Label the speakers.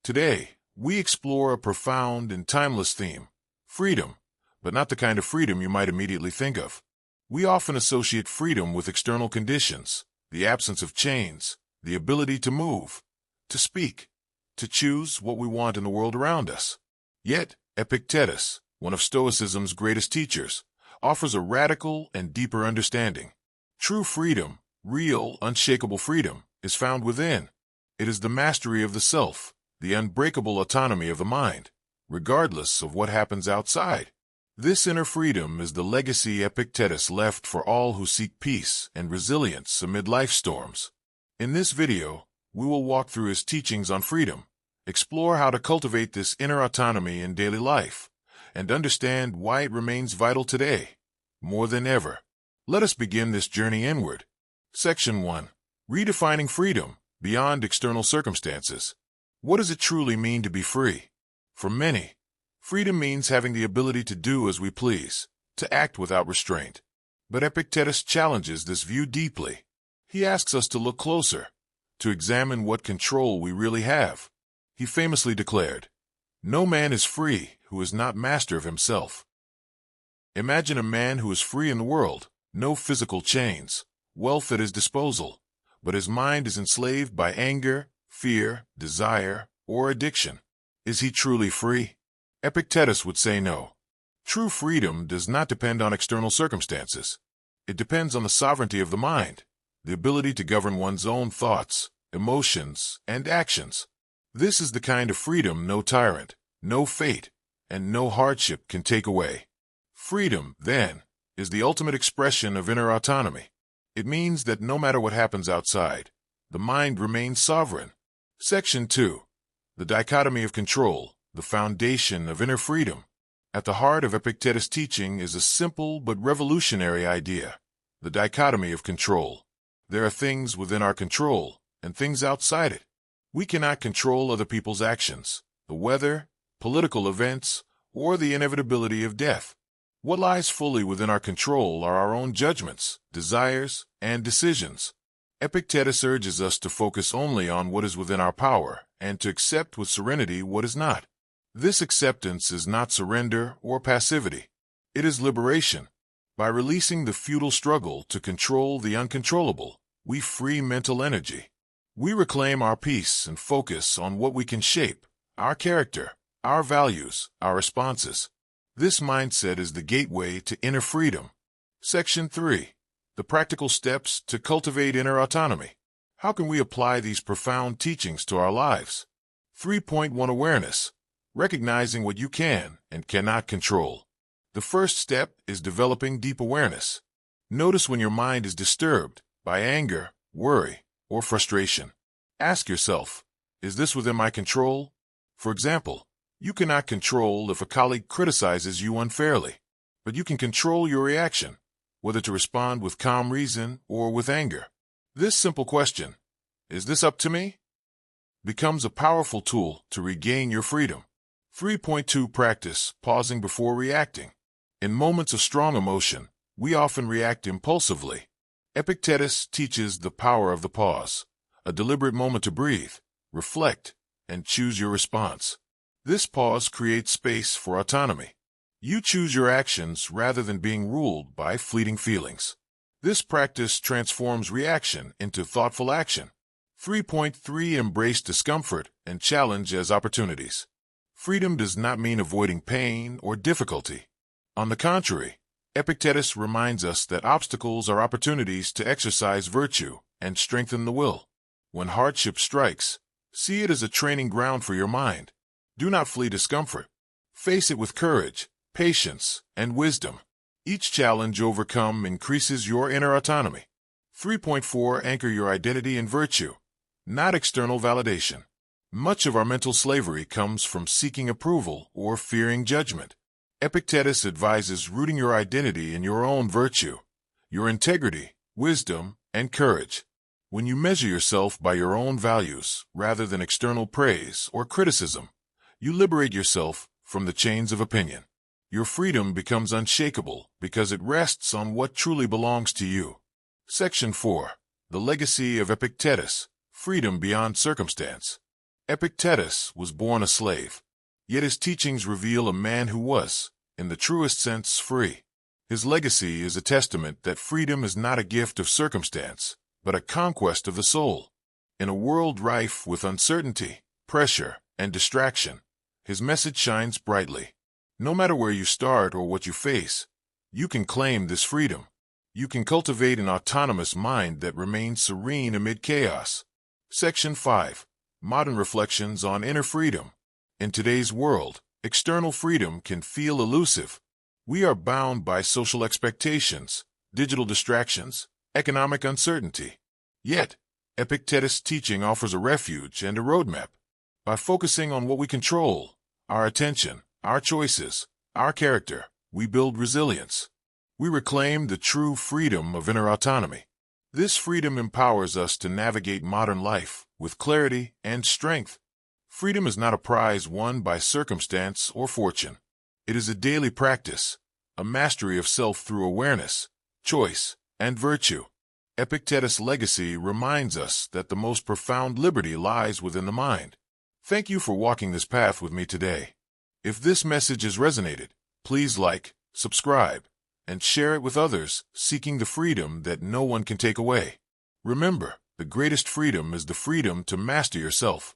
Speaker 1: Today, we explore a profound and timeless theme, freedom, but not the kind of freedom you might immediately think of. We often associate freedom with external conditions, the absence of chains, the ability to move, to speak, to choose what we want in the world around us. Yet, Epictetus, one of Stoicism's greatest teachers, offers a radical and deeper understanding. True freedom, real, unshakable freedom, is found within. It is the mastery of the self, the unbreakable autonomy of the mind, regardless of what happens outside. This inner freedom is the legacy Epictetus left for all who seek peace and resilience amid life storms. In this video, we will walk through his teachings on freedom, explore how to cultivate this inner autonomy in daily life, and understand why it remains vital today, more than ever. Let us begin this journey inward. Section 1. Redefining freedom beyond external circumstances. What does it truly mean to be free? For many, freedom means having the ability to do as we please, to act without restraint. But Epictetus challenges this view deeply. He asks us to look closer, to examine what control we really have. He famously declared, "No man is free who is not master of himself." Imagine a man who is free in the world, no physical chains, wealth at his disposal, but his mind is enslaved by anger, fear, desire, or addiction. Is he truly free? Epictetus would say no. True freedom does not depend on external circumstances. It depends on the sovereignty of the mind, the ability to govern one's own thoughts, emotions, and actions. This is the kind of freedom no tyrant, no fate, and no hardship can take away. Freedom, then, is the ultimate expression of inner autonomy. It means that no matter what happens outside, the mind remains sovereign. Section 2. The dichotomy of control, the foundation of inner freedom. At the heart of Epictetus' teaching is a simple but revolutionary idea, the dichotomy of control. There are things within our control and things outside it. We cannot control other people's actions, the weather, political events, or the inevitability of death. What lies fully within our control are our own judgments, desires, and decisions. Epictetus urges us to focus only on what is within our power and to accept with serenity what is not. This acceptance is not surrender or passivity. It is liberation. By releasing the futile struggle to control the uncontrollable, we free mental energy. We reclaim our peace and focus on what we can shape, our character, our values, our responses. This mindset is the gateway to inner freedom. Section 3. The practical steps to cultivate inner autonomy. How can we apply these profound teachings to our lives? 3.1 Awareness. Recognizing what you can and cannot control. The first step is developing deep awareness. Notice when your mind is disturbed by anger, worry, or frustration. Ask yourself, is this within my control? For example, you cannot control if a colleague criticizes you unfairly, but you can control your reaction, whether to respond with calm reason or with anger. This simple question, is this up to me? Becomes a powerful tool to regain your freedom. 3.2 Practice pausing before reacting. In moments of strong emotion, we often react impulsively. Epictetus teaches the power of the pause, a deliberate moment to breathe, reflect, and choose your response. This pause creates space for autonomy. You choose your actions rather than being ruled by fleeting feelings. This practice transforms reaction into thoughtful action. 3.3 Embrace discomfort and challenge as opportunities. Freedom does not mean avoiding pain or difficulty. On the contrary, Epictetus reminds us that obstacles are opportunities to exercise virtue and strengthen the will. When hardship strikes, see it as a training ground for your mind. Do not flee discomfort. Face it with courage, patience, and wisdom. Each challenge overcome increases your inner autonomy. 3.4 Anchor your identity in virtue, not external validation. Much of our mental slavery comes from seeking approval or fearing judgment. Epictetus advises rooting your identity in your own virtue, your integrity, wisdom, and courage. When you measure yourself by your own values rather than external praise or criticism, you liberate yourself from the chains of opinion. Your freedom becomes unshakable because it rests on what truly belongs to you. Section 4. The Legacy of Epictetus, Freedom Beyond Circumstance. Epictetus was born a slave, yet his teachings reveal a man who was, in the truest sense, free. His legacy is a testament that freedom is not a gift of circumstance, but a conquest of the soul. In a world rife with uncertainty, pressure, and distraction, his message shines brightly. No matter where you start or what you face, you can claim this freedom. You can cultivate an autonomous mind that remains serene amid chaos. Section 5. Modern Reflections on Inner Freedom. In today's world, external freedom can feel elusive. We are bound by social expectations, digital distractions, economic uncertainty. Yet, Epictetus' teaching offers a refuge and a roadmap. By focusing on what we control, our attention, our choices, our character, we build resilience. We reclaim the true freedom of inner autonomy. This freedom empowers us to navigate modern life with clarity and strength. Freedom is not a prize won by circumstance or fortune. It is a daily practice, a mastery of self through awareness, choice, and virtue. Epictetus' legacy reminds us that the most profound liberty lies within the mind. Thank you for walking this path with me today. If this message has resonated, please like, subscribe, and share it with others seeking the freedom that no one can take away. Remember, the greatest freedom is the freedom to master yourself.